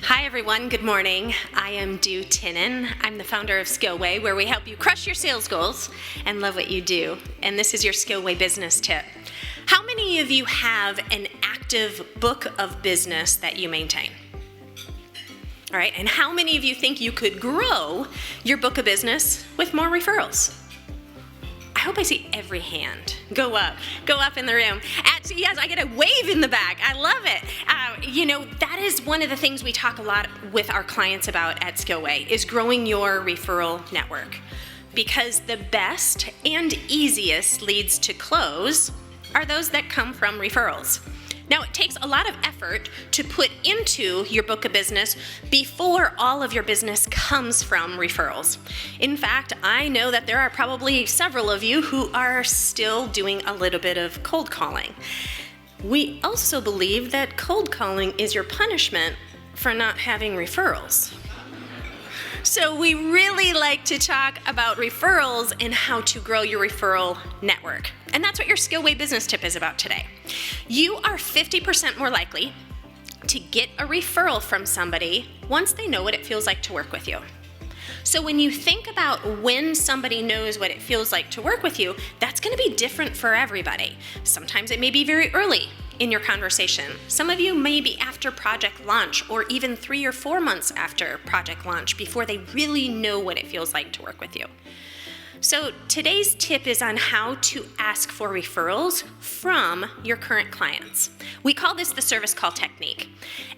Hi everyone, good morning. I am Tinnin. I'm the founder of Skillway, where we help you crush your sales goals and love what you do. And this is your Skillway Business Tip. How many of you have an active book of business that you maintain? All right, and how many of you think you could grow your book of business with more referrals? I hope I see every hand go up in the room. Yes, I get a wave in the back. I love it. That is one of the things we talk a lot with our clients about at Skillway is growing your referral network. Because the best and easiest leads to close are those that come from referrals. Now, it takes a lot of effort to put into your book of business before all of your business comes from referrals. In fact, I know that there are probably several of you who are still doing a little bit of cold calling. We also believe that cold calling is your punishment for not having referrals. So we really like to talk about referrals and how to grow your referral network. And that's what your Skillway Business Tip is about today. You are 50% more likely to get a referral from somebody once they know what it feels like to work with you. So when you think about when somebody knows what it feels like to work with you, that's going to be different for everybody. Sometimes it may be very early in your conversation. Some of you may be after project launch or even 3 or 4 months after project launch before they really know what it feels like to work with you. So today's tip is on how to ask for referrals from your current clients. We call this the service call technique.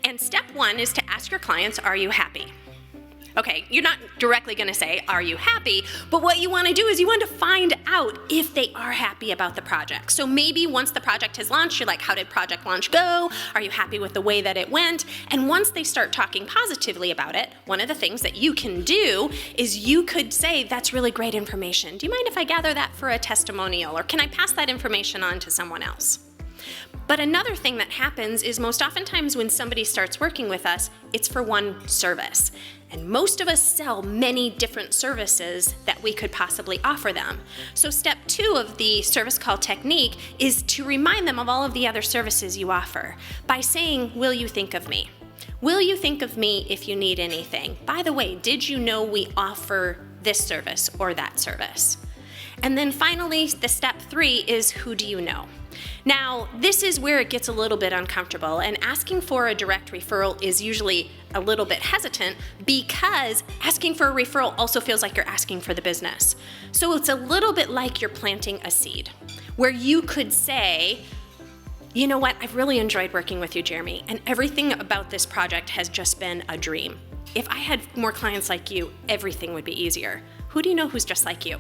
And step 1 is to ask your clients, are you happy? Okay, you're not directly going to say, are you happy? But what you want to do is you want to find out if they are happy about the project. So maybe once the project has launched, you're like, how did project launch go? Are you happy with the way that it went? And once they start talking positively about it, one of the things that you can do is you could say, that's really great information. Do you mind if I gather that for a testimonial? Or can I pass that information on to someone else? But another thing that happens is most oftentimes when somebody starts working with us, it's for one service. And most of us sell many different services that we could possibly offer them. So step 2 of the service call technique is to remind them of all of the other services you offer by saying, will you think of me? Will you think of me if you need anything? By the way, did you know we offer this service or that service? And then finally, the step 3 is, who do you know? Now, this is where it gets a little bit uncomfortable, and asking for a direct referral is usually a little bit hesitant because asking for a referral also feels like you're asking for the business. So it's a little bit like you're planting a seed, where you could say, you know what, I've really enjoyed working with you, Jeremy, and everything about this project has just been a dream. If I had more clients like you, everything would be easier. Who do you know who's just like you?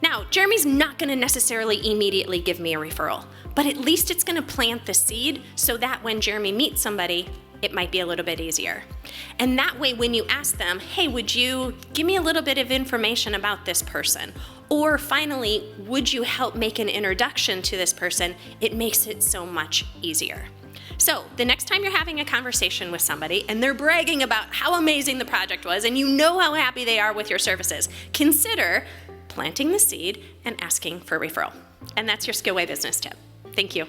Now, Jeremy's not going to necessarily immediately give me a referral, but at least it's going to plant the seed so that when Jeremy meets somebody, it might be a little bit easier. And that way, when you ask them, hey, would you give me a little bit of information about this person? Or finally, would you help make an introduction to this person? It makes it so much easier. So the next time you're having a conversation with somebody and they're bragging about how amazing the project was and you know how happy they are with your services, consider planting the seed and asking for a referral. And that's your Skillway Business Tip. Thank you.